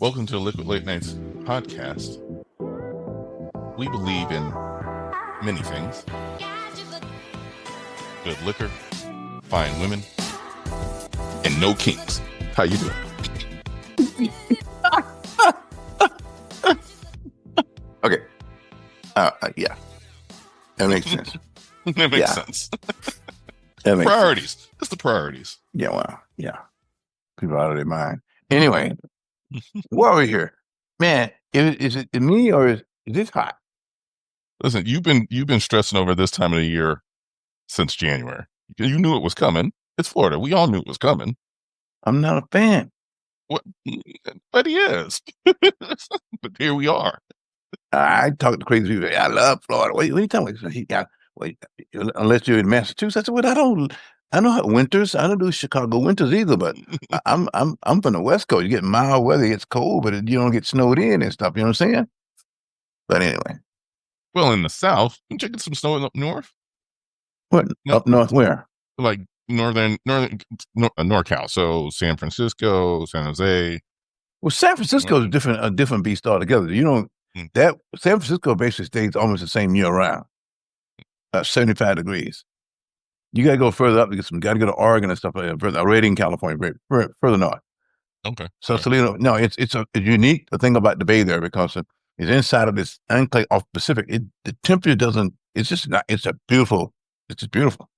Welcome to the Liquid Latenites podcast. We believe in many things. Good liquor, fine women, and no kinks. How you doing? Okay. Yeah. That makes sense. That makes sense. That makes priorities. sense. It's the priorities. Yeah, well, yeah. People out of their mind. Anyway, what are we here? Man, is it me or is this hot? Listen, you've been stressing over this time of the year since January. You knew it was coming. It's Florida. We all knew it was coming. I'm not a fan. What? But he is. But here we are. I talk to crazy people. I love Florida. What are you talking about? Unless you're in Massachusetts. I said, well, I know how winters. I don't do Chicago winters either, but I'm from the West Coast. You get mild weather, it's cold, but you don't get snowed in and stuff. You know what I'm saying? But anyway. Well, in the South, you get some snow up north. What? No. Up north where? Like northern NorCal. So San Francisco, San Jose. Well, San Francisco is a different beast altogether. You know, that San Francisco basically stays almost the same year round. 75 degrees. You got to go further up to get some. Got to go to Oregon and stuff like that. Already in California, further north. Okay. So Salino, no, it's unique. The thing about the bay there because it's inside of this enclave off Pacific. The temperature doesn't. It's just not. It's beautiful. It's just beautiful.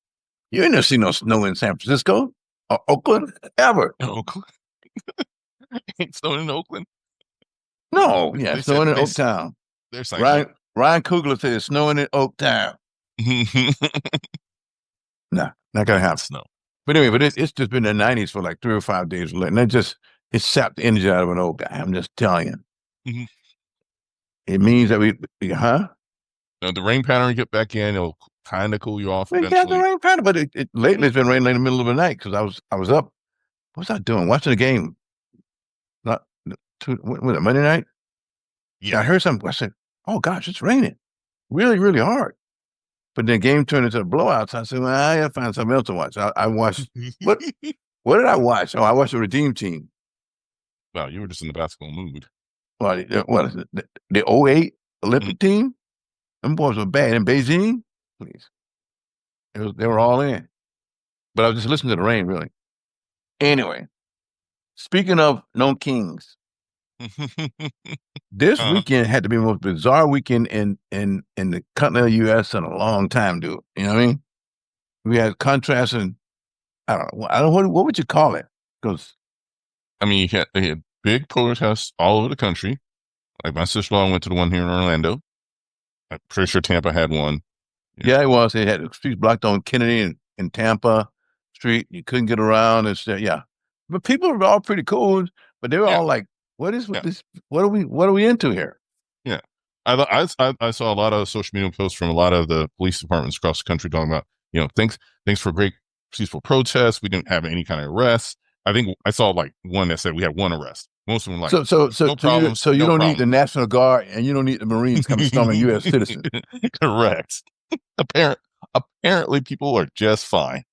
You ain't never seen no snow in San Francisco or Oakland ever. Oakland. Ain't snowing in Oakland. No, yeah, it's snowing in Oaktown. They're saying Ryan Coogler said it's snowing in Oaktown. Nah, not gonna happen. Snow. But anyway, it's just been the 90s for like 3 or 5 days, and it sapped the energy out of an old guy. I'm just telling you. Mm-hmm. It means that Now, the rain pattern get back in, it'll kind of cool you off. We got the rain pattern, but lately it's been raining in the middle of the night because I was up. What was I doing? Watching the game. Was it Monday night? Yeah, I heard something. I said, "Oh gosh, it's raining, really, really hard." But then the game turned into a blowout. So I said, "Well, I gotta find something else to watch." I watched. What did I watch? Oh, I watched the Redeem Team. Wow, you were just in the basketball mood. Well, what is it? The 08 Olympic team? Them boys were bad. In Beijing, please. They were all in. But I was just listening to the rain, really. Anyway, speaking of no kings, this weekend had to be the most bizarre weekend in the continental U.S. in a long time, dude. You know what I mean? We had contrasting. I don't know what would you call it? Because I mean, they had big protests all over the country. Like my sister-in-law went to the one here in Orlando. I'm pretty sure Tampa had one. Yeah, it was. They had the streets blocked on Kennedy and Tampa Street. You couldn't get around. Yeah, but people were all pretty cool. But they were all like, "What is this? What are we into here?" Yeah, I saw a lot of social media posts from a lot of the police departments across the country talking about, thanks for great peaceful protests. We didn't have any kind of arrests. I think I saw like one that said we had one arrest. Most of them like no problems. So you don't need the National Guard and you don't need the Marines coming storming U.S. citizens. Correct. Apparently, people are just fine.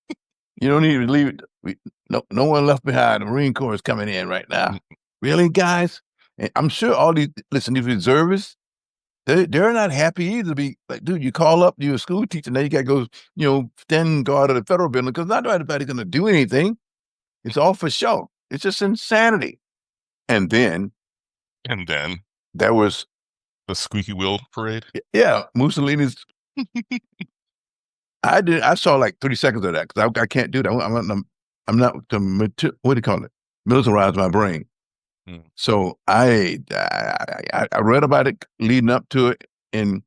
You don't need to leave it. No one left behind. The Marine Corps is coming in right now. Really, guys? And I'm sure all these reservists, they're not happy either to be like, dude, you call up, you're a school teacher, now you got to go, stand guard of the federal building because not everybody's going to do anything. It's all for show. It's just insanity. And then there was the squeaky wheel parade. Yeah, Mussolini's. I saw like 30 seconds of that because I can't do that. I'm not what do you call it? Militarize my brain. So I read about it leading up to it, and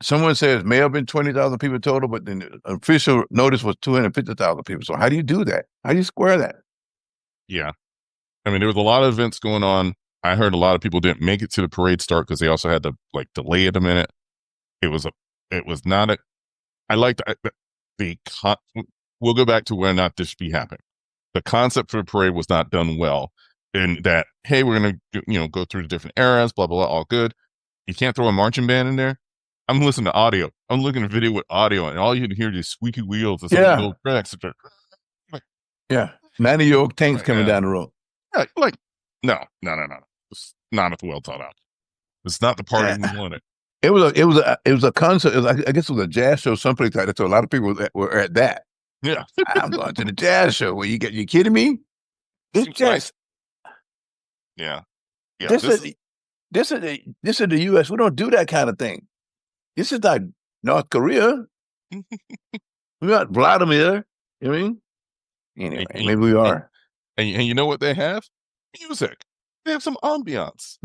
someone says may have been 20,000 people total, but then the official notice was 250,000 people. So how do you do that? How do you square that? Yeah, I mean there was a lot of events going on. I heard a lot of people didn't make it to the parade start because they also had to like delay it a minute. It was not a. I liked we'll go back to where not this should be happening. The concept for the parade was not done well. And that, hey, we're going to, go through the different eras, blah, blah, blah, all good. You can't throw a marching band in there. I'm listening to audio. I'm looking at video with audio, and all you can hear is squeaky wheels and some little tracks. Yeah. 90-year-old tanks coming down the road. Yeah, like, no. It's not well thought out. It's not the party we wanted. It was a concert. I guess it was a jazz show someplace like that. So a lot of people were at that. Yeah. I'm going to the jazz show. Where you kidding me? It's just yeah. This is the U.S. We don't do that kind of thing. This is not North Korea. We're not Vladimir. You know what I mean? Anyway, maybe we are. And you know what they have? Music. They have some ambiance.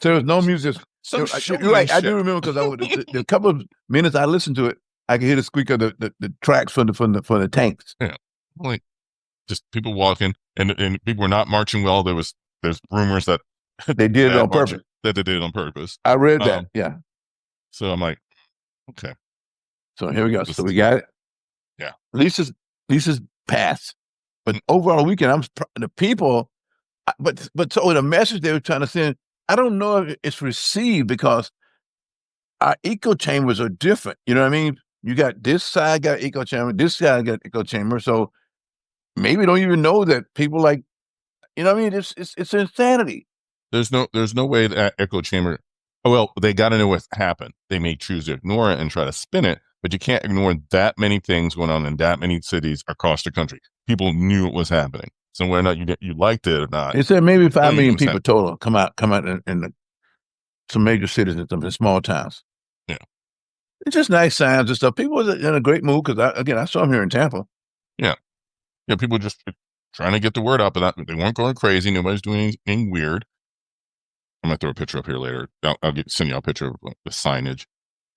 So there's no music. You're right. I do remember because the couple of minutes I listened to it, I could hear the squeak of the tracks from the tanks. Yeah, like just people walking, and people were not marching well. There's rumors that they did it on purpose. That they did it on purpose. I read that. Yeah. So I'm like, okay. So here we go. So we got it. Yeah. Lisa's passed, but overall weekend, the people. But so the message they were trying to send, I don't know if it's received because our echo chambers are different. You know what I mean? You got this side got echo chamber, this side got echo chamber. So maybe don't even know that people like, you know what I mean? It's insanity. There's no way that echo chamber. Oh, well, they got to know what happened. They may choose to ignore it and try to spin it, but you can't ignore that many things going on in that many cities across the country. People knew it was happening. So whether or not you liked it or not. They said maybe 5 million people total come out in some major cities and some small towns. Yeah. It's just nice sounds and stuff. People were in a great mood because, I saw them here in Tampa. Yeah. Yeah, people were just trying to get the word out, but they weren't going crazy. Nobody's doing anything weird. I'm going to throw a picture up here later. I'll send you a picture of the signage.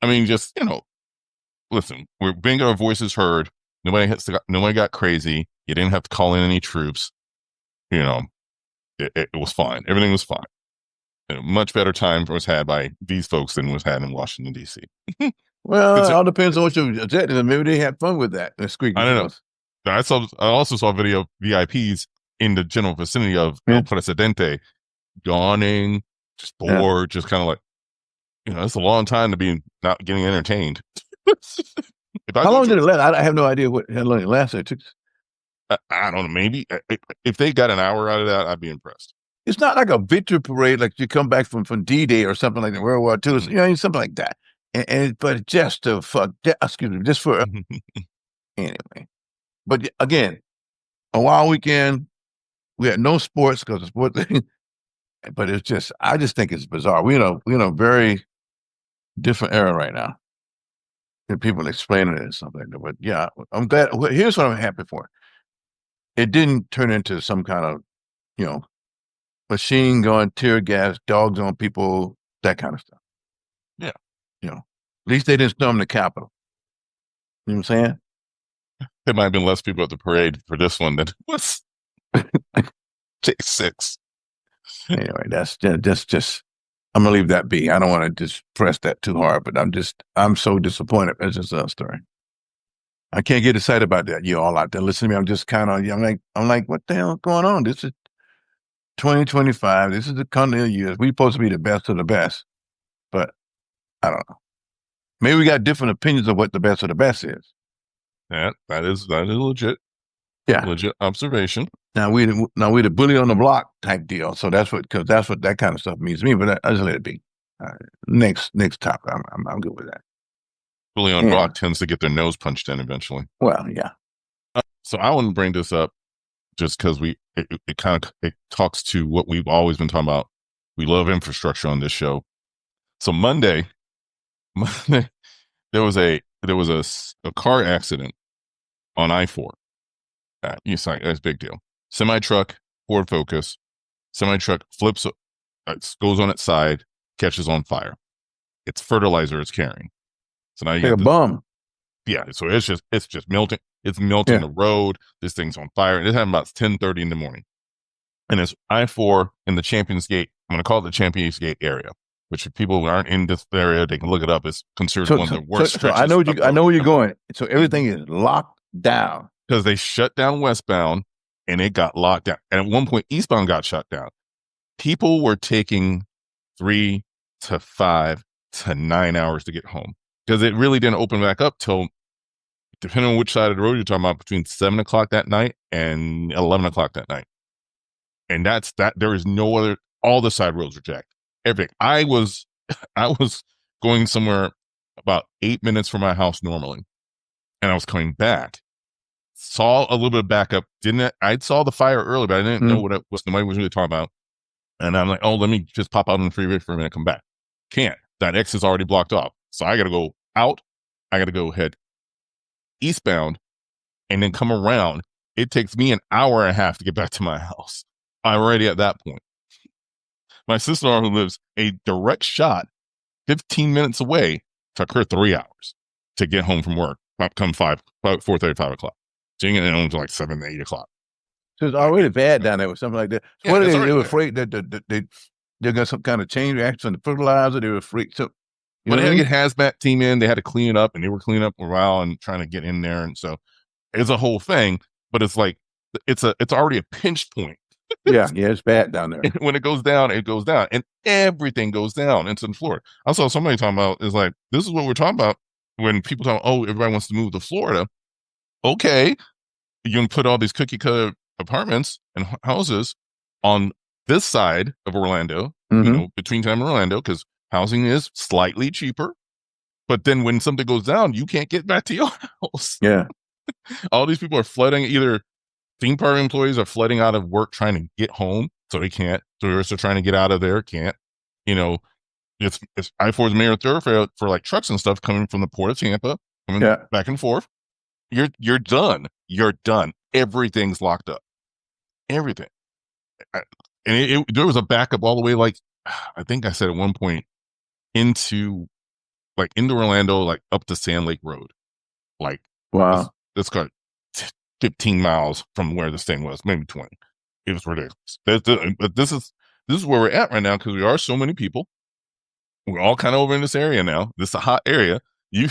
I mean, just, listen, we're being our voices heard. Nobody got crazy. You didn't have to call in any troops. It was fine. Everything was fine. Much better time was had by these folks than was had in Washington, D.C. Well, it all depends on what your objective is. Maybe they had fun with that. I don't know. I also saw video of VIPs in the general vicinity of El Presidente yawning, just bored, just kind of like, it's a long time to be not getting entertained. How long did it last? I have no idea how long it lasted. I don't know. Maybe if they got an hour out of that, I'd be impressed. It's not like a victory parade, like you come back from D-Day or something like that, World War II, something like that. But just to just for anyway. But again, a wild weekend. We had no sports because of sport thing. But I just think it's bizarre. We're in a very different era right now. And people explaining it and something like that. But yeah, I'm glad. Here's what I'm happy for. It didn't turn into some kind of, machine gun, tear gas, dogs on people, that kind of stuff. Yeah. At least they didn't storm the Capitol. You know what I'm saying? There might have been less people at the parade for this one than was J6. Anyway, that's just, I'm going to leave that be. I don't want to just press that too hard, but I'm so disappointed. That's just a story. I can't get excited about that. You all out there listen to me. I'm just kind of, I'm like, what the hell is going on? This is 2025. This is the country of years. We're supposed to be the best of the best, but I don't know. Maybe we got different opinions of what the best of the best is. That is legit. Yeah, legit observation. Now we the bully on the block type deal. So that's what that kind of stuff means to me. But I just let it be. Next topic. I'm good with that. Bully on block tends to get their nose punched in eventually. Well, yeah. So I want to bring this up just because it talks to what we've always been talking about. We love infrastructure on this show. So Monday, there was a car accident on I-4. It's a big deal. Semi-truck, Ford Focus, semi-truck flips, goes on its side, catches on fire. It's fertilizer it's carrying. So now you get a bomb. Yeah, so it's just melting. It's melting the road. This thing's on fire. And it happened about 10:30 in the morning. And it's I-4 in the Champions Gate. I'm going to call it the Champions Gate area, which if people aren't in this area, they can look it up. It's considered one of the worst stretches. So I know where you're going. So everything is locked down. Because they shut down westbound and it got locked down. And at one point, eastbound got shut down. People were taking 3 to 5 to 9 hours to get home because it really didn't open back up till, depending on which side of the road you're talking about, between 7 o'clock that night and 11 o'clock that night. And that's that. There is no other. All the side roads were jacked. Everything. I was going somewhere about 8 minutes from my house normally, and I was coming back. Saw a little bit of backup. I saw the fire early, but I didn't know what nobody was really talking about. And I'm like, oh, let me just pop out on the freeway for a minute, come back. Can't. That X is already blocked off. So I got to go out. I got to go head eastbound and then come around. It takes me an hour and a half to get back to my house. I'm already at that point. My sister-in-law, who lives a direct shot 15 minutes away, took her 3 hours to get home from work. Come 4:30, 5 o'clock. She didn't get home until like 7, 8 o'clock. So it's already bad down there with something like that. So Yeah, what are it's they? already They were bad. afraid that they're got some kind of chain reaction on the fertilizer. They were afraid. So But they had to get hazmat team in. They had to clean it up, and they were cleaning up for a while and trying to get in there. And so it's a whole thing. But it's like it's already a pinch point. yeah, it's bad down there. And when it goes down, and everything goes down into Florida. I saw somebody talking about is like this is what we're talking about when people talk. Oh, everybody wants to move to Florida. Okay, you can put all these cookie cutter apartments and houses on this side of Orlando, between Tampa and Orlando, because housing is slightly cheaper. But then when something goes down, you can't get back to your house. Yeah. All these people are flooding. Either theme park employees are flooding out of work trying to get home, so they can't. Tourists are trying to get out of there, can't. It's I-4 is a major thoroughfare for like trucks and stuff coming from the port of Tampa, coming back and forth. You're done. You're done. Everything's locked up. Everything. And there was a backup all the way, like I think I said at one point, into Orlando, like up to Sand Lake Road. Like, wow, this got 15 miles from where this thing was, maybe 20. It was ridiculous. But this is where we're at right now because we are so many people. We're all kind of over in this area now. This is a hot area. You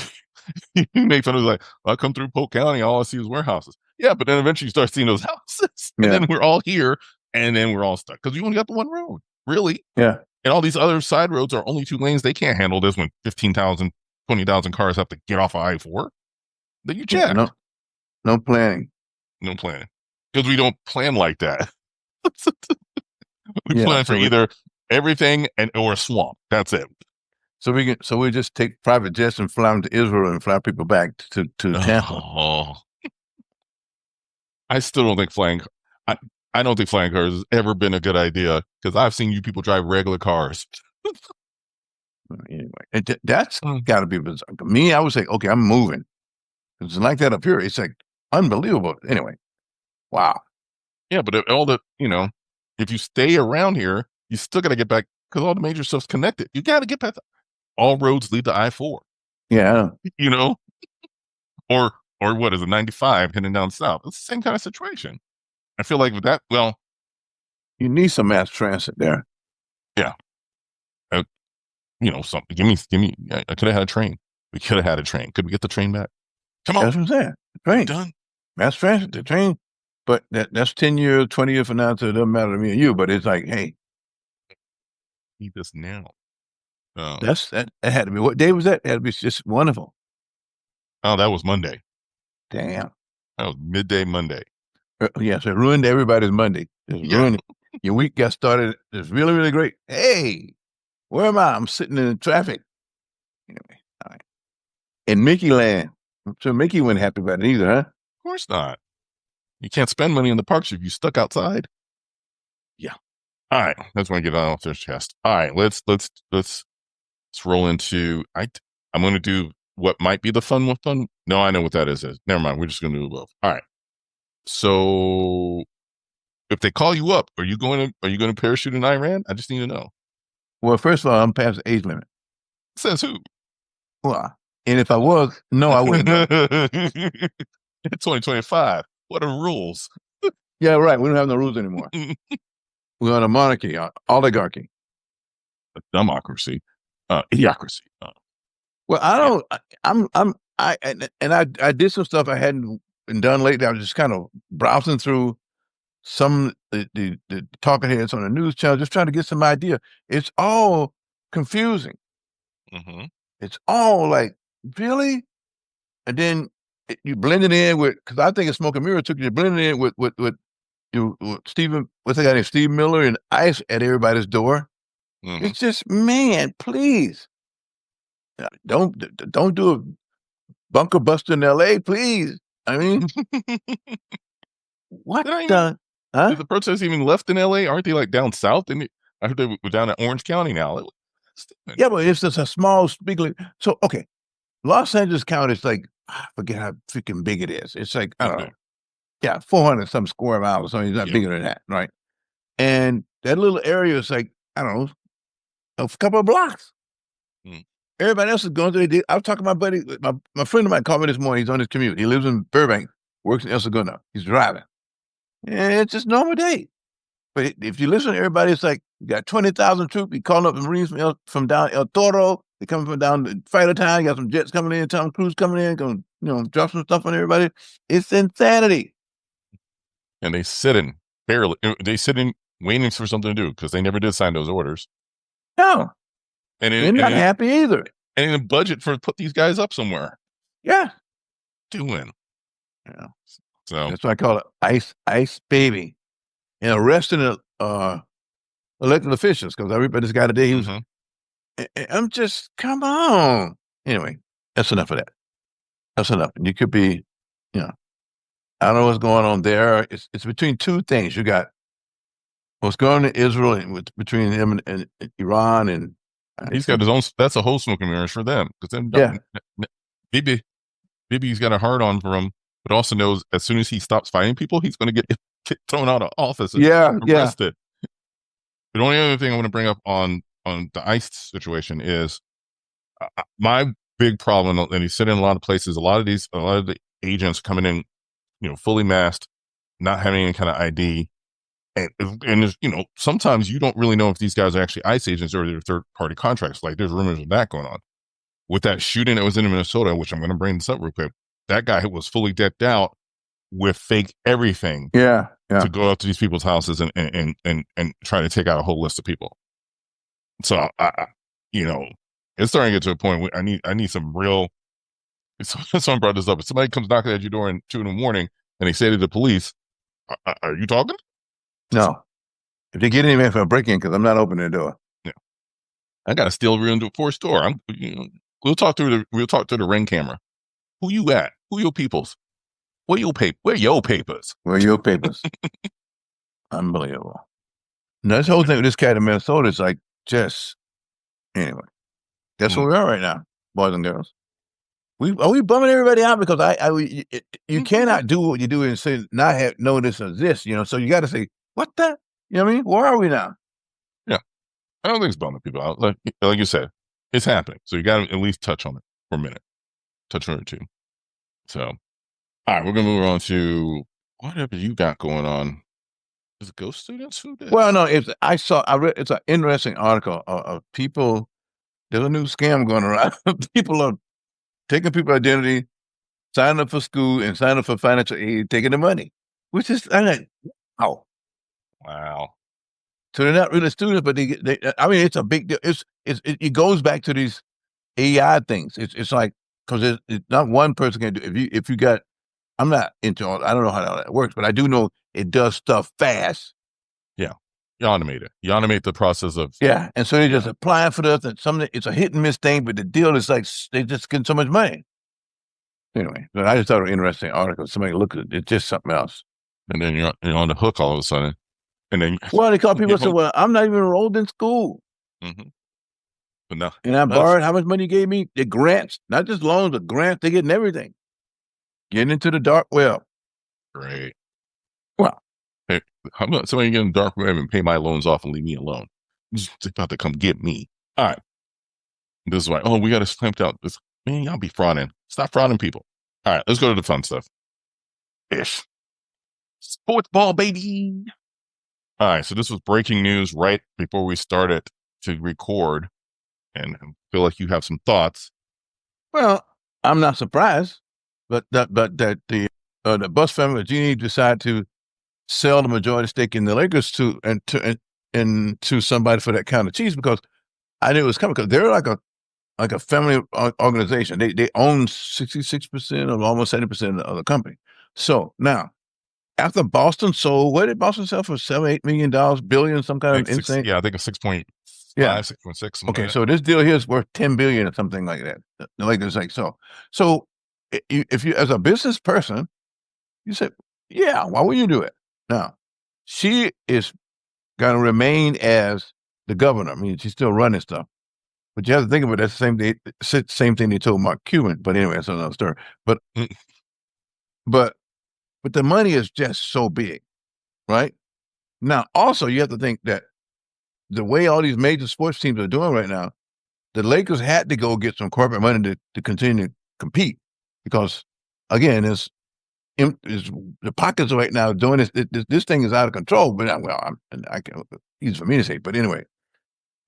make fun of like, I come through Polk County, all I see is warehouses. Yeah, but then eventually you start seeing those houses, and then we're all here, and then we're all stuck because you only got the one road, really. Yeah, and all these other side roads are only 2 lanes. They can't handle this when 15,000, 20,000 cars have to get off of I-4. Then you check. No planning. No planning. Because we don't plan like that. We plan for either everything or a swamp. That's it. So we just take private jets and fly them to Israel and fly people back to Tampa. Oh. I still don't think flying. I don't think flying cars has ever been a good idea because I've seen you people drive regular cars. Anyway, that's got to be bizarre. Me, I would say, okay, I'm moving. It's like that up here. It's like unbelievable. Anyway, wow. Yeah, but if you stay around here, you still got to get back because all the major stuff's connected. You got to get back. All roads lead to I-4. Yeah. Or what is it, 95 heading down south? It's the same kind of situation. I feel like with that, well, you need some mass transit there. Yeah. Something. Give me. I could have had a train. We could have had a train. Could we get the train back? Come on. That's what I'm saying. The train. Done. Mass transit, the train. But that's 10 years, 20 years from now, so it doesn't matter to me and you. But it's like, hey, need this now. That had to be. What day was that? It had to be just wonderful. Oh, that was Monday. Damn. That was midday Monday. Yes, it ruined everybody's Monday. Ruined your week. Got started. It's really, really great. Hey, where am I? I'm sitting in the traffic. Anyway, all right. In Mickey Land. I'm sure Mickey wasn't happy about it either, huh? Of course not. You can't spend money in the parks if you're stuck outside. Yeah. All right. That's when I get off their chest. All right. Let's roll into. I'm going to do what might be the fun with fun. No, I know what that is. Never mind. We're just going to do both. All right. So, if they call you up, are you going to parachute in Iran? I just need to know. Well, first of all, I'm past the age limit. Says who? Well, and if I was, no, I wouldn't. 2025. What are rules? Yeah, right. We don't have no rules anymore. We're on a monarchy, oligarchy, a democracy, idiocracy. Well, I don't. I did some stuff I hadn't been done lately. I was just kind of browsing through some the talking heads on the news channel, just trying to get some idea. It's all confusing. Mm-hmm. It's all like, really? And then you blend it in with, because I think it's smoke and mirror took you to blend it in with Stephen, what's the guy named Steve Miller and ice at everybody's door. Mhm. It's just, man, please. Don't do a bunker buster in LA, please. I mean, what They're not even, the huh? is the protests even left in LA? Aren't they like down south? And I heard they were down in Orange County now. Yeah, but it's just a small speaker. So okay, Los Angeles County is like, I forget how freaking big it is. It's like, I It's don't big. know. Yeah, 400 some square miles or something. It's not Yeah. bigger than that, right? And that little area is like, I don't know, a couple of blocks. Mm. Everybody else is going through it. I was talking to my buddy, my friend of mine called me this morning. He's on his commute. He lives in Burbank, works in El Segundo. He's driving. And it's just normal day. But if you listen to everybody, it's like you got 20,000 troops. You calling up the Marines from down El Toro. They coming from down the fighter town. You got some jets coming in, Tom Cruise coming in, going, drop some stuff on everybody. It's insanity. And they sit in barely. They sit in waiting for something to do because they never did sign those orders. No, And they're not happy either. And in the budget for put these guys up somewhere. Yeah. Doing. Yeah. So that's why I call it ice baby. And arresting elected officials because everybody's got a day. He was. I'm just, come on. Anyway, that's enough of that. That's enough. And you could be, I don't know what's going on there. It's between two things. You got what's going on in Israel and between him and Iran, and he's got his own. That's a whole smoke and mirrors for them because then, Bibi's got a hard on for him, but also knows as soon as he stops fighting people, he's going to get thrown out of office and arrested. The only other thing I want to bring up on the ICE situation is my big problem, and he's said in a lot of places, a lot of the agents coming in, fully masked, not having any kind of ID. And sometimes you don't really know if these guys are actually ICE agents or they're third party contracts. Like there's rumors of that going on. With that shooting that was in Minnesota, which I'm going to bring this up real quick, that guy was fully decked out with fake everything. Yeah. To go up to these people's houses and try to take out a whole list of people. So it's starting to get to a point where I need some real. Someone brought this up. If somebody comes knocking at your door at 2 a.m. and they say to the police, "Are you talking?" No. If they get anything for a break-in, because I'm not opening the door. Yeah, I got to steal real into a force store. We'll talk through the Ring camera. Who you at? Who your peoples? Where your papers? Where your papers? Unbelievable. Now, this whole thing with this cat in Minnesota is like just anyway. That's where we are right now, boys and girls. We bumming everybody out because you cannot do what you do and say not know this or this, So you got to say what the, you know what I mean? Where are we now? Yeah, I don't think it's bumming people out. Like you said, it's happening. So you got to at least touch on it for a minute, touch on it too. So, all right, we're gonna move on to whatever you got going on. Is it ghost students who did? Well, no, I read it's an interesting article of people. There's a new scam going around. People are taking people's identity, signing up for school, and signing up for financial aid, taking the money, which is wow. So they're not really students, but they I mean, it's a big deal. It goes back to these AI things. It's like because it's not one person can do. If you got, I'm not into all. I don't know how that works, but I do know it does stuff fast. Yeah, you automate it. You automate the process of and so they just applying for this, and something. It's a hit and miss thing, but the deal is like they just get so much money. Anyway, but I just thought it was an interesting article. Somebody look at it; it's just something else. And then you're on the hook all of a sudden. And then they call people and say, "Well, I'm not even enrolled in school." Mm-hmm. But no, and I borrowed how much money you gave me? The grants, not just loans, but grants. They're getting everything. Getting into the dark web. Great. Well, hey, how about somebody get in the dark web and pay my loans off and leave me alone? It's about to come get me. All right. This is why. Oh, we got to clamp out. Man, y'all be frauding. Stop frauding people. All right, let's go to the fun stuff. Ish. Sports ball, baby. All right, so this was breaking news right before we started to record, and I feel like you have some thoughts. Well, I'm not surprised, but that the Buss family, Genie, decided to sell the majority stake in the Lakers to somebody for that kind of cheese because I knew it was coming because they're like a family organization. They own 66% or almost 70% of the company. So now, after Boston sold, what did Boston sell for? $7, $8 million, billion, some kind Like of insane. I think it's 6.5, Yeah. 6.6, something Okay, like that. so this deal here is worth 10 billion or something like that. The Lakers like so. So if you, as a business person, you say, yeah, why would you do it? Now, she is going to remain as the governor. I mean, she's still running stuff. But you have to think about it, that's the same thing they told Mark Cuban. But anyway, that's another story. But Mm. but but the money is just so big, right? Now, also you have to think that the way all these major sports teams are doing right now, the Lakers had to go get some corporate money to continue to compete because, again, is the pockets right now doing this thing is out of control. But I can easy for me to say. But anyway,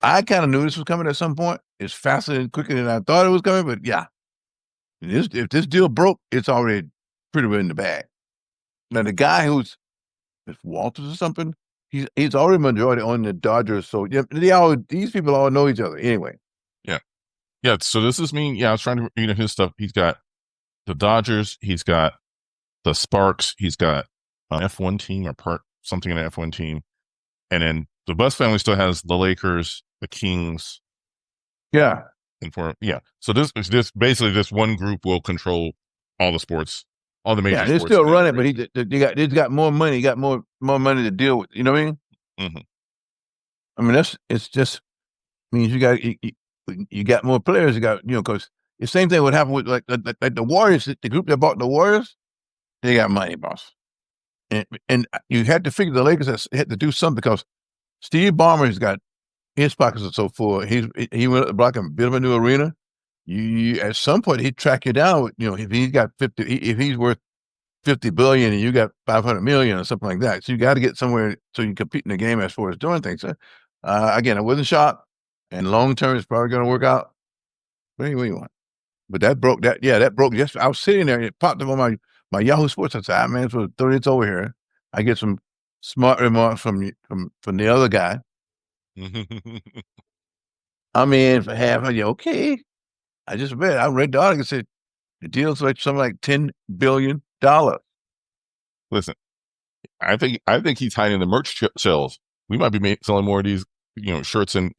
I kind of knew this was coming at some point. It's faster and quicker than I thought it was coming. But yeah, if this deal broke, it's already pretty well in the bag. Now the guy who's if Walters or something, he's already majority on the Dodgers. So yeah, these people all know each other anyway. Yeah. Yeah. So this is me. Yeah. I was trying to read his stuff. He's got the Dodgers. He's got the Sparks. He's got an F1 team or part something in an F1 team. And then the Buss family still has the Lakers, the Kings. Yeah. And so this basically this one group will control all the sports, all the major Yeah, sports. they're still running, but he's got more money. He got more money to deal with. You know what I mean? Mm-hmm. I mean it's just means you got more players. You got because the same thing would happen with like the Warriors. The group that bought the Warriors, they got money, boss. And you had to figure the Lakers had to do something because Steve Ballmer's got his pockets are so full. He went up the block and built him a new arena. You at some point he'd track you down. If he's got 50, if he's worth 50 billion and you got 500 million or something like that. So you got to get somewhere so you compete in the game as far as doing things. Again, I wasn't shocked, and long term it's probably going to work out. But anyway, you want. But that broke that. Yeah, that broke. Yes, I was sitting there and it popped up on my Yahoo Sports. I said, "I man, for 30 it's over here." I get some smart remarks from the other guy. I'm in for half. I'm okay. I just read. I read the article. It said the deal's like something like $10 billion. Listen, I think he's hiding the merch shells. We might be selling more of these, shirts and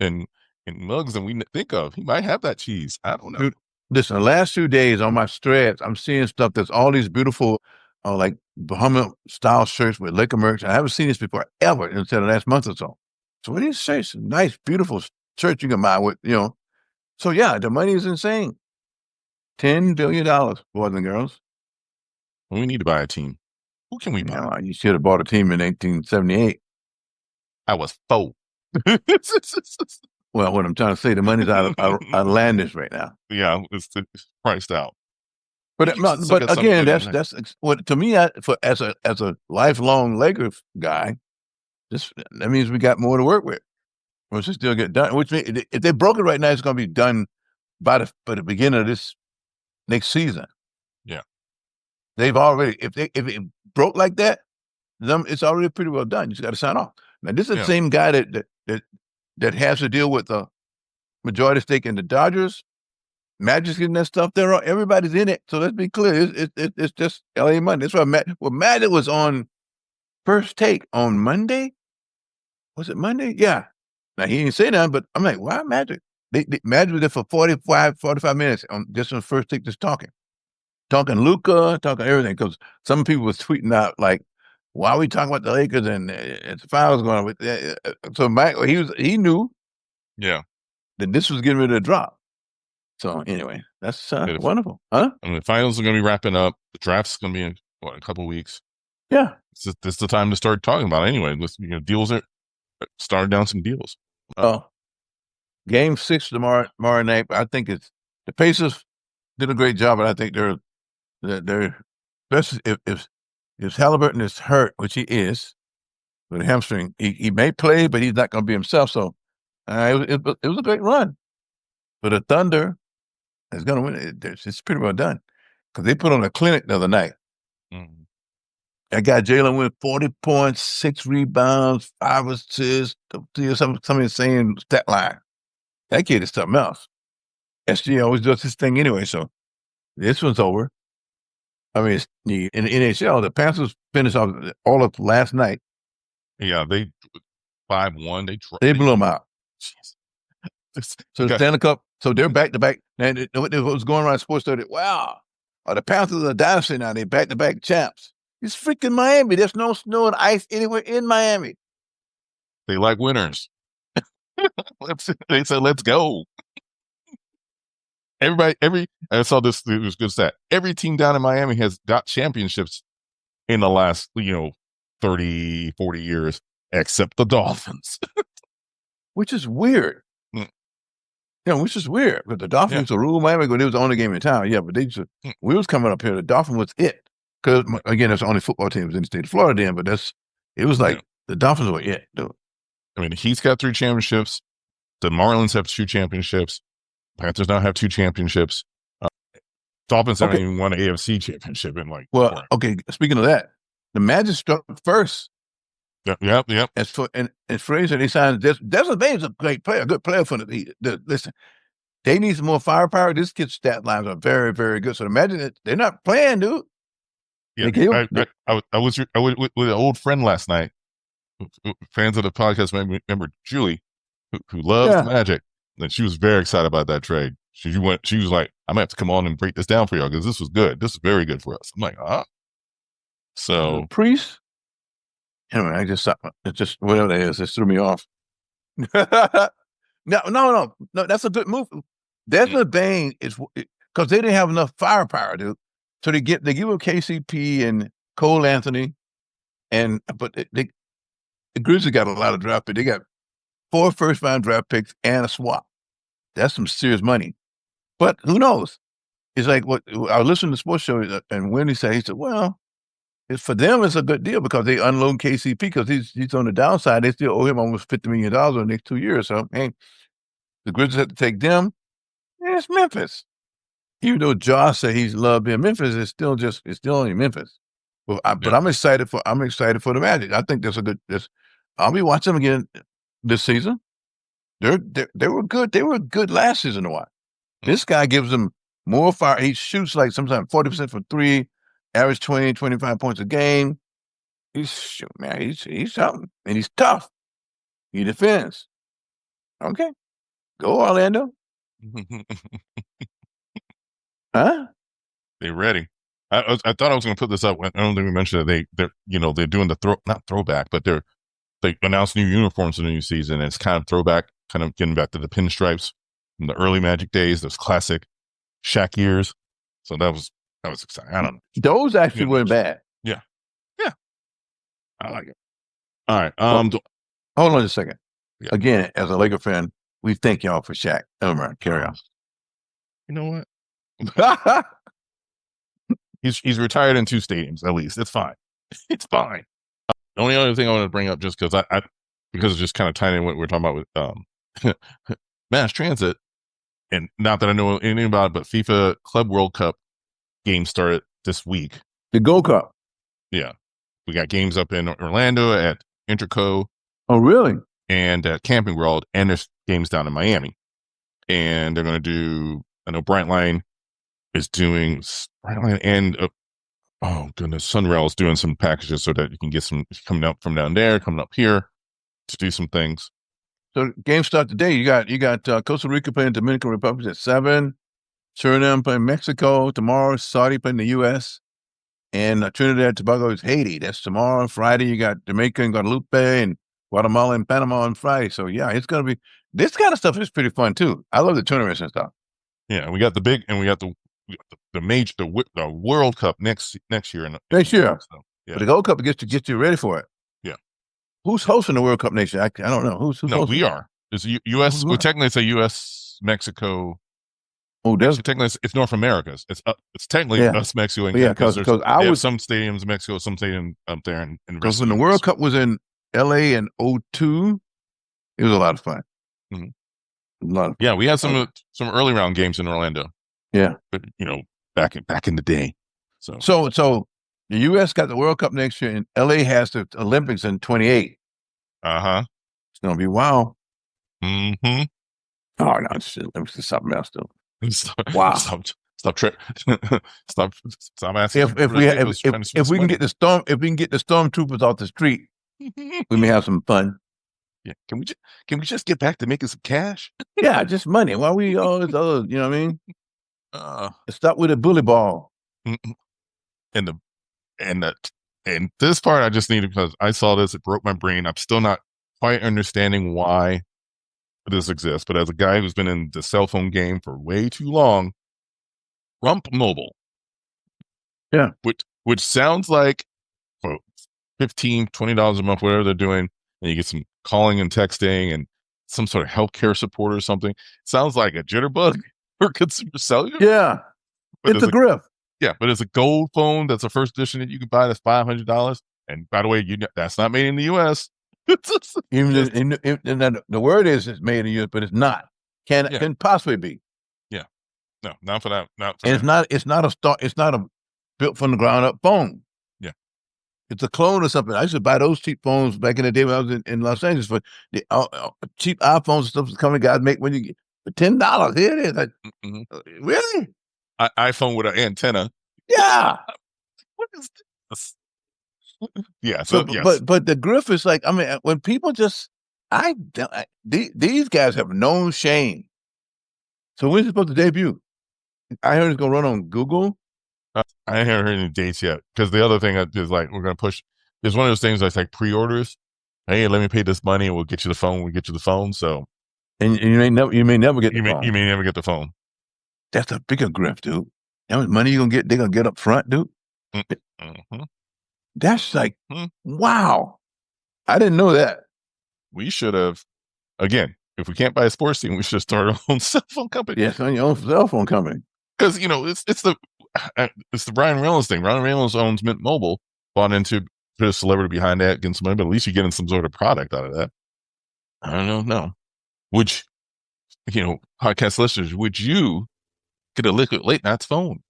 mugs than we think of. He might have that cheese. I don't know. Dude, listen, the last 2 days on my threads, I'm seeing stuff that's all these beautiful, like Bahama style shirts with liquor merch. I haven't seen this before ever until the last month or so. So what these shirts, nice, beautiful shirts you can buy with, So yeah, the money is insane. $10 billion, boys and girls. We need to buy a team. Who can we buy? You should have bought a team in 1878. I was 4. Well, what I'm trying to say, the money's outlandish right now. Yeah, it's priced out. But again, that's what to me. As a lifelong Lakers guy, that means we got more to work with. Once it still get done, which means if they broke it right now, it's going to be done by the beginning of this next season. Yeah, they've already if it broke like that, it's already pretty well done. You just got to sign off. Now this is the same guy that has to deal with the majority stake in the Dodgers. Magic's getting that stuff there. Everybody's in it. So let's be clear. It's just LA money. That's why Magic was on First Take on Monday. Was it Monday? Yeah. Now he didn't say nothing, but I'm like, why Magic? Magic was there for 45 minutes on First Take, just talking Luca, talking everything. Because some people was tweeting out like, why are we talking about the Lakers and it's finals going on with? So Mike, he knew, that this was getting ready to drop. So anyway, that's wonderful, huh? And the finals are going to be wrapping up. The draft's going to be in a couple of weeks. Yeah, this is the time to start talking about it anyway. Deals are starting down some deals. Game 6 tomorrow night. I think it's the Pacers did a great job, but I think they're especially if Halliburton is hurt, which he is with a hamstring. He may play, but he's not going to be himself. So it was a great run. But the Thunder is going to win. It's pretty well done because they put on a clinic the other night. Mm-hmm. That guy Jalen went 40 points, 6 rebounds, 5 assists, some insane stat line. That kid is something else. SG always does his thing anyway, so this one's over. I mean, in the NHL, the Panthers finished off all of last night. Yeah, they 5-1. They blew them out. Jeez. So the Stanley Cup. So they're back to back. And what was going around sports study? Wow, the Panthers are a dynasty now. They're back to back champs. It's freaking Miami. There's no snow and ice anywhere in Miami. They like winners. They said, let's go. I saw this, it was good stat. Every team down in Miami has got championships in the last, 30, 40 years, except the Dolphins. Which is weird. Which is weird. But the Dolphins used to rule Miami when it was the only game in town. Yeah, but we was coming up here. The Dolphins was it. Because, again, that's the only football team was in the state of Florida then, but it was like the Dolphins were it, dude. I mean, he's got 3 championships. The Marlins have 2 championships. Panthers now have 2 championships. Dolphins haven't even won an AFC championship in okay. Speaking of that, the Magic struck first. Yep. As for and Fraser, they signed Desmond Bane's a great player, a good player for the listen. They need some more firepower. This kid's stat lines are very, very good. So imagine they're not playing, dude. Yeah, I was with an old friend last night. Fans of the podcast remember Julie, who loves the Magic, and she was very excited about that trade. She was like, "I'm gonna have to come on and break this down for y'all because this was good. This is very good for us." I'm like, So Priest. Anyway, I just whatever that is, it threw me off. No, that's a good move. Desmond Bane is because they didn't have enough firepower, dude. So they give him KCP and Cole Anthony, but the Grizzlies got a lot of draft picks. They got 4 first-round draft picks and a swap. That's some serious money. But who knows? It's like what I was listening to the sports show, and Wendy said, he said, well, for them, it's a good deal because they unload KCP because he's on the downside. They still owe him almost $50 million over the next 2 years. So, hey, the Grizzlies have to take them. And it's Memphis. Even though Josh said he's loved in Memphis, it's still only Memphis. But I'm excited for the Magic. I think that's a good. I'll be watching them again this season. They were good. They were good last season. This guy gives them more fire. He shoots like sometimes 40% from 3, average 20, 25 points a game. He's something, and he's tough. He defends. Okay, go Orlando. Huh? They're ready. I thought I was going to put this up. I don't think we mentioned that they're doing the not throwback, but they announced new uniforms for the new season. And it's kind of throwback, kind of getting back to the pinstripes from the early Magic days, those classic Shaq years. So that was exciting. I don't know. Those actually weren't bad. Yeah. I like it. All right. Hold on a second. Yeah. Again, as a Laker fan, we thank y'all for Shaq. Carry on. You know what? He's retired in 2 stadiums at least. It's fine. It's fine. The only other thing I want to bring up, just because because it's just kind of tying in what we're talking about with mass transit, and not that I know anything about it, but FIFA Club World Cup games started this week. The Gold Cup. Yeah, we got games up in Orlando at Interco. Oh, really? And at Camping World, and there's games down in Miami, and they're going to do. I know Brightline is doing Brightline and oh goodness, Sunrail is doing some packages so that you can get some coming up from down there, coming up here to do some things. So games start today. You got Costa Rica playing Dominican Republic at 7, Suriname playing Mexico tomorrow, Saudi playing the U.S., and Trinidad and Tobago is Haiti. That's tomorrow. Friday you got Jamaica and Guadalupe and Guatemala and Panama on Friday. So yeah, it's gonna be this kind of stuff is pretty fun too. I love the tournaments and stuff. Yeah, we got the big and we got the major the World Cup next year. Next year, so, yeah. But the Gold Cup gets to get you ready for it. Yeah, who's hosting the World Cup next year? I don't know who's. No, hosting? We are. It's U.S. Well, technically it's a U.S. Mexico. Oh, there's technically it's North America's. It's technically us, Mexico, and because I was some stadiums in Mexico, some stadium up there, and because when the World Cup was in L.A. in 2002, it was a lot of fun. Mm-hmm. A lot of fun. We had some early round games in Orlando. Yeah, but back in the day. So the U.S. got the World Cup next year, and L.A. has the Olympics in 28. It's gonna be wow. Mm-hmm. Oh no, it's something else though. Wow. Stop stop asking If for if we favors, trying to if spend some we can money. get the stormtroopers off the street, we may have some fun. Yeah, can we just get back to making some cash? Yeah, just money. Why we all this other? You know what I mean? Uh, Stop with a bully ball. and the and the and this part I just needed because I saw this. It broke my brain. I'm still not quite understanding why this exists. But as a guy who's been in the cell phone game for way too long, Rump Mobile, Yeah. which sounds like well, $15, $20 a month, whatever they're doing, and you get some calling and texting and some sort of healthcare support or something. Sounds like a jitterbug or consumer cellular. Yeah. But It's a grift. Yeah, but it's a gold phone. That's a first edition that you can buy. That's $500. And by the way, that's not made in the U.S. Even the word is it's made in the U.S., but it's not. Can possibly be. Yeah, no, not for that. Not for and that. it's not a start. It's not a built from the ground up phone. Yeah, it's a clone or something. I used to buy those cheap phones back in the day when I was in Los Angeles for the cheap iPhones and stuff. Company guys make when you get for $10. Here it is. Really? iPhone with an antenna. Yeah. What is this? Yeah. So, yes. but the grift is like, I mean, when people just, these guys have no shame. So when's it supposed to debut? I heard it's gonna run on Google. I haven't heard any dates yet because the other thing is like we're gonna push. There's one of those things that's like pre-orders. Hey, let me pay this money and we'll get you the phone. We'll get you the phone. So, and you may never get the phone. You may never get the phone. That's a bigger grift, dude. How much money you gonna get? They're gonna get up front, dude. Mm-hmm. That's like, wow. I didn't know that. We should have, again, if we can't buy a sports team, we should start our own cell phone company. Yes, on your own cell phone company. Because it's the Ryan Reynolds thing. Ryan Reynolds owns Mint Mobile, bought into, put a celebrity behind that, getting some money, but at least you're getting some sort of product out of that. I don't know. Which, podcast listeners, would you get a Liquid Latenites phone?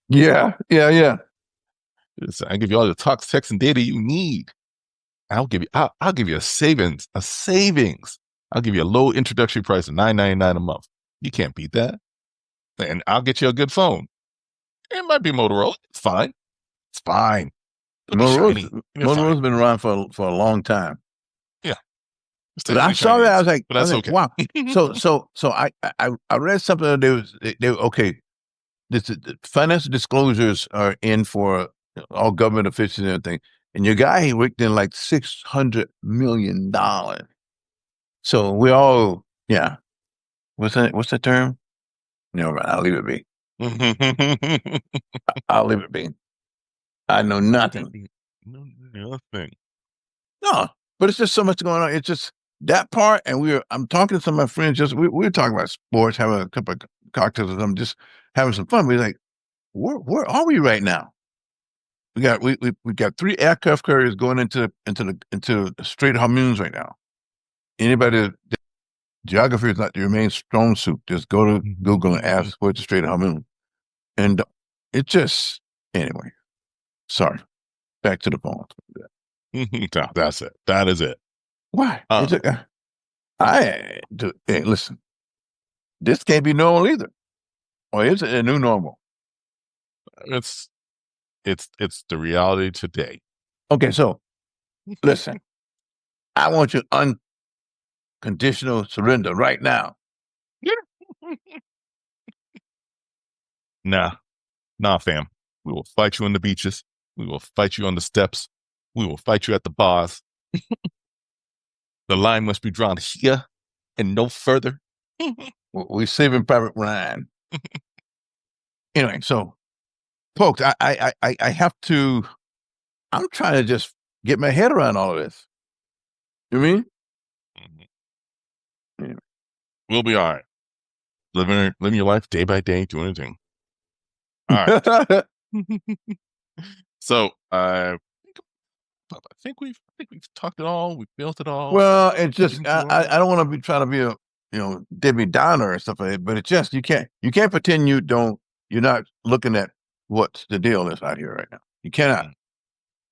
Yeah. I give you all the talk, text, and data you need. I'll give you a savings. I'll give you a low introductory price of $9.99 a month. You can't beat that. And I'll get you a good phone. It might be Motorola. It's fine. Motorola's been around for a long time. Yeah. But I saw that. I was like, okay. Wow. So I read something. They okay. The financial disclosures are in for all government officials and everything. And your guy, he worked in like $600 million. So we all, yeah. What's the term? No, I'll leave it be. I'll leave it be. I know nothing. Nothing. No, but it's just so much going on. It's just that part. And I'm talking to some of my friends, we were talking about sports, having a couple of cocktails with them, just having some fun. We're like, where are we right now? We got 3 aircraft carriers going into the Strait of Hormuz right now. Anybody, geography is not your main strong suit. Just go to Google and ask where's the Strait of Hormuz. And it just, anyway, sorry. Back to the phone. No, that's it. That is it. Why? Hey, listen, this can't be normal either. Or is it a new normal? It's the reality today. Okay, so listen, I want your unconditional surrender right now. Nah, fam. We will fight you on the beaches. We will fight you on the steps. We will fight you at the bars. The line must be drawn here and no further. We're saving Private Ryan. Anyway, so folks, I have to. I'm trying to just get my head around all of this. You mean? Anyway. We'll be all right. Living your life day by day, doing a thing. All right. So I think we've talked it all. We've built it all. Well, it's just I don't want to be trying to be a Debbie Downer or stuff like that, but it's just you can't pretend you're not looking at what the deal is out here right now. You cannot.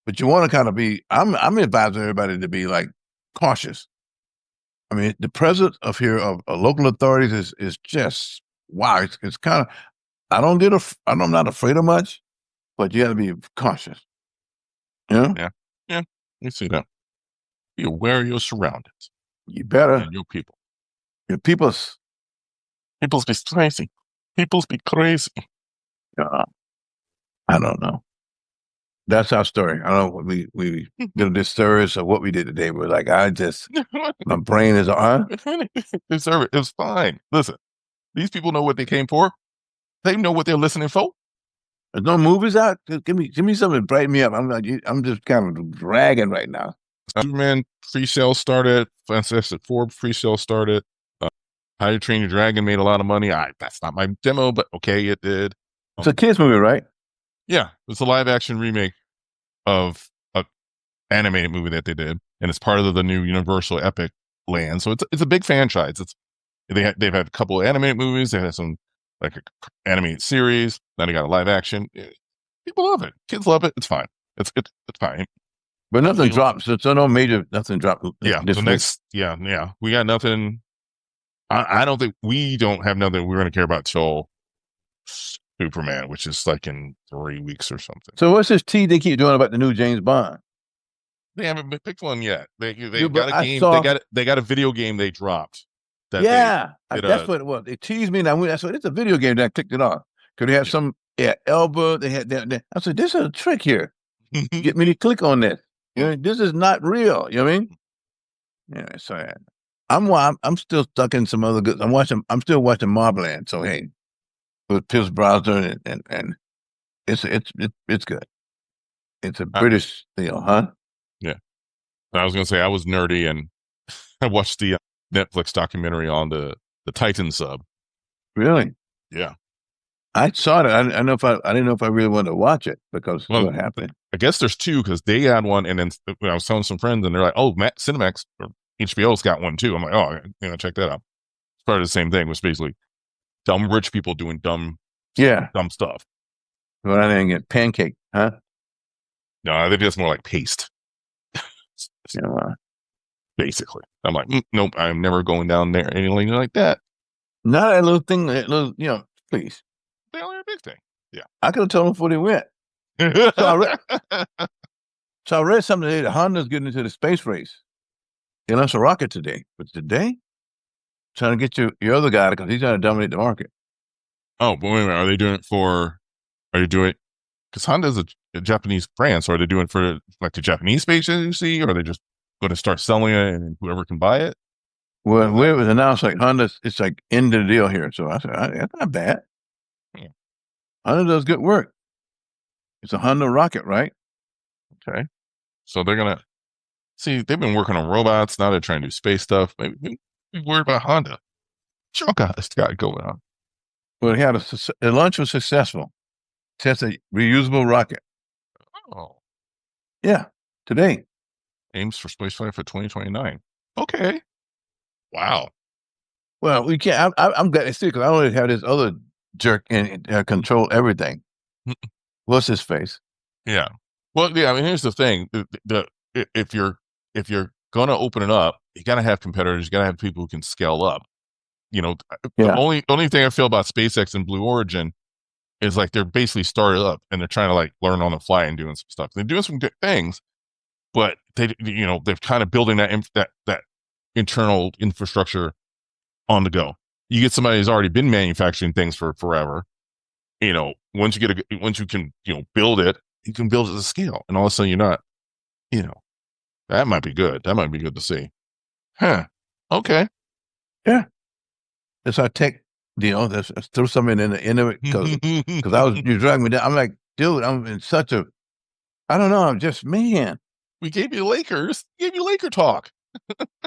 But you want to kind of be. I'm advising everybody to be like cautious. I mean, the presence of local authorities is just wow. It's kind of. I'm not afraid of much, but you got to be cautious. You know? Yeah. Yeah. You see that. Be aware of your surroundings You better. and your people. Your people's. People's be crazy. People's be crazy. I don't know. That's our story. I don't know what we did a disservice of what we did today. But like, my brain is on. Deserve it. It was fine. Listen, these people know what they came for. They know what they're listening for. There's no movies out. Give me something to brighten me up. I'm just kind of dragging right now. Superman pre-sale started. Fantastic Four pre-sale started. How to Train Your Dragon made a lot of money. That's not my demo, but okay, it did. It's a kids movie, right? Yeah, it's a live action remake of an animated movie that they did, and it's part of the new Universal Epic land. So it's a big franchise. They've had a couple of animated movies. They had some like an animated series. Then they got a live action. People love it. Kids love it. It's fine. It's fine. But nothing drops. So no major nothing dropped. Yeah. The next. Yeah. We got nothing. I don't think we don't have nothing we're going to care about till Superman, which is like in 3 weeks or something. So what's this tea they keep doing about the new James Bond? They haven't picked one yet. They Dude, got a game. They got a video game they dropped. That's what it was. They teased me, and it's a video game that I clicked it off. Because they had some elbow. They had that. I said, "This is a trick here. Get me to click on this. You know, this is not real." You know what I mean? Yeah. So I'm still stuck in some other good. I'm still watching Mobland. So hey, with Pierce Brosnan and it's good. It's a British deal, huh? Yeah. I was gonna say I was nerdy and I watched the Netflix documentary on the Titan sub. Really? Yeah. I saw it. I didn't know if I really wanted to watch it because what happened. I guess there's two because they had one, and then I was telling some friends, and they're like, "Oh, Cinemax or HBO's got one too." I'm like, "Oh, check that out." It's part of the same thing. It was basically dumb rich people doing dumb stuff. Well, I didn't get pancake, huh? No, I think it's more like paste. Basically, I'm like, nope, I'm never going down there anything like that. Not that little thing, please. They only a big thing. Yeah, I could have told them before they went. So I read something today that Honda's getting into the space race. They launched a rocket today, but today trying to get your other guy because he's trying to dominate the market. Oh, but wait a minute, are they doing it for? Are you doing it? Because Honda's a Japanese brand, so are they doing it for like the Japanese space agency, or are they just going to start selling it and whoever can buy it? Well, it was announced like Honda, it's like end of the deal here. So I said, that's not bad. Yeah. Honda does good work. It's a Honda rocket, right? Okay. So they're going to see, they've been working on robots. Now they're trying to do space stuff. Maybe be worried about Honda. What y'all got going on? Well, the launch was successful. Test a reusable rocket. Oh. Yeah, today. Aims for spaceflight for 2029. Okay. Wow. Well, we can't. I'm glad to see because I already have this other jerk and control everything. What's his face? Yeah. Well, yeah. I mean, here's the thing: if you're gonna open it up, you gotta have competitors. You gotta have people who can scale up. The only thing I feel about SpaceX and Blue Origin is like they're basically started up and they're trying to like learn on the fly and doing some stuff. They're doing some good things, but they're kind of building that internal infrastructure on the go. You get somebody who's already been manufacturing things for forever. Once you can build it, you can build it to scale, and all of a sudden you're not. That might be good. That might be good to see. Huh? Okay. Yeah. It's our tech deal. Let's throw something in the end of it because you dragging me down. I'm like, dude, I'm in such a. I don't know. I'm just man. We gave you Lakers. We gave you Laker talk.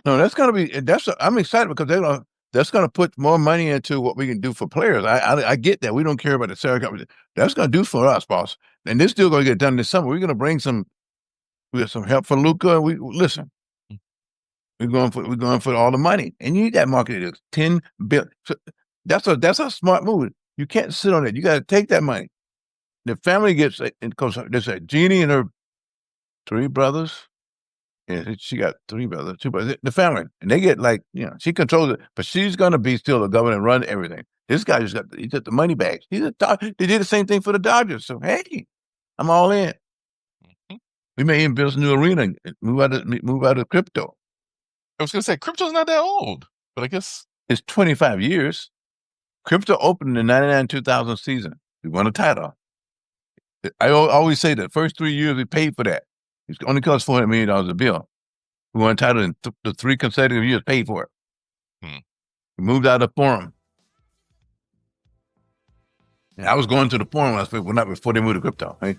No, that's gonna be. I'm excited because that's going to put more money into what we can do for players. I get that. We don't care about the salary company. That's going to do for us, boss. And this deal going to get done this summer. We're going to bring we have some help for Luka. Listen. We're going for all the money, and you need that market. It's $10 billion. So that's a smart move. You can't sit on it. You got to take that money. The family gets it because there's a Jeannie and her 3 brothers. Yeah, she got 3 brothers, 2 brothers. The family, and they get like, she controls it, but she's gonna be still the governor and run everything. This guy just got the money bags. They did the same thing for the Dodgers. So hey, I'm all in. Mhm. We may even build a new arena and move out of crypto. I was gonna say crypto's not that old, but I guess It's 25 years. Crypto opened in 99, 2000 season. We won a title. I always say the first 3 years we paid for that. It only cost $400 million a bill. We won a title in the 3 consecutive years, paid for it. We moved out of the forum. And I was going to the forum last week, not before they moved to crypto. Hey?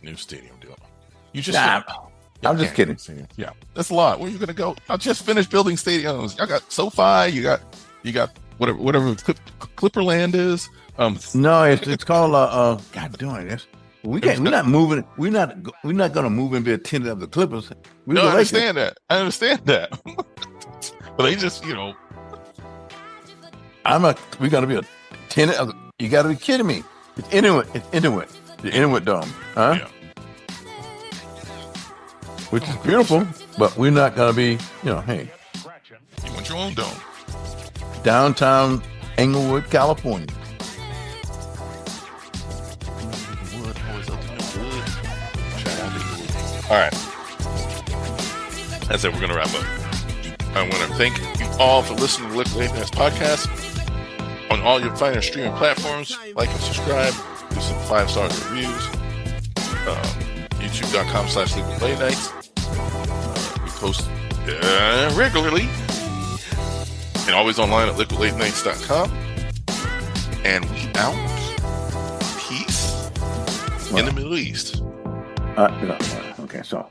New stadium deal. You just I'm just kidding. Yeah, that's a lot. Where are you gonna go? I just finished building stadiums. I got SoFi. You got whatever Clipperland is. No, it's called God doing this. We can't. We're not moving. We're not going to move and be a tenant of the Clippers. No, I understand that. But they just, we're going to be a tenant of. You got to be kidding me. It's Inuit. The Inuit Dome, huh? Yeah. Which is beautiful, but we're not going to be. Hey, you want your own dome. Downtown Englewood, California. All right. That's it. We're going to wrap up. I want to thank you all for listening to Liquid Latenites podcast on all your finer streaming platforms. Like and subscribe. Do some 5-star reviews. YouTube.com/Liquid Latenites. We post regularly and always online at liquidlatenites.com. And we out. Peace in the Middle East. Okay, so